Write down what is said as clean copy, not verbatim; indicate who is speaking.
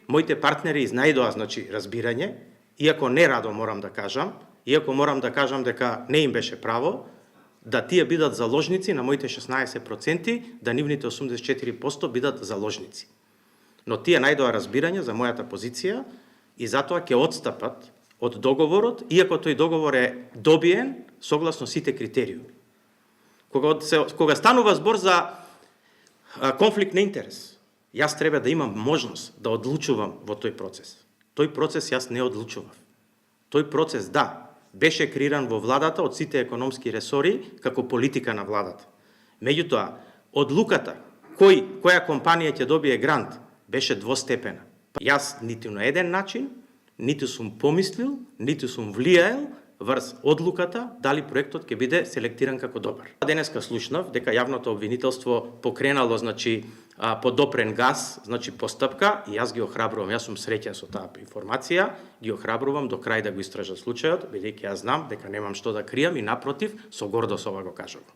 Speaker 1: Моите партнери изнајдоа, разбирање, иако не радо морам да кажам, дека не им беше право, да тие бидат заложници на моите 16%, да нивните 84% бидат заложници. Но тие најдоа разбирање за мојата позиција и затоа ќе отстапат од договорот, иако тој договор е добиен согласно сите критериуми. Кога станува збор за конфликт на интерес, јас треба да имам можност да одлучувам во тој процес. Тој процес јас не одлучував. Тој процес, да, беше креиран во владата од сите економски ресори како политика на владата. Меѓутоа, одлуката која компанија ќе добие грант беше двостепена. Јас ниту на еден начин, ниту сум помислил, ниту сум влијаел врз одлуката дали проектот ќе биде селектиран како добар. Денеска слушнав дека јавното обвинителство покренало, подопрен газ, постапка, и јас ги охрабрувам, јас сум среќен со таа информација, ги охрабрувам до крај да го истражат случајот, бидејќи јас знам дека немам што да кријам и напротив, со гордост ова го кажувам.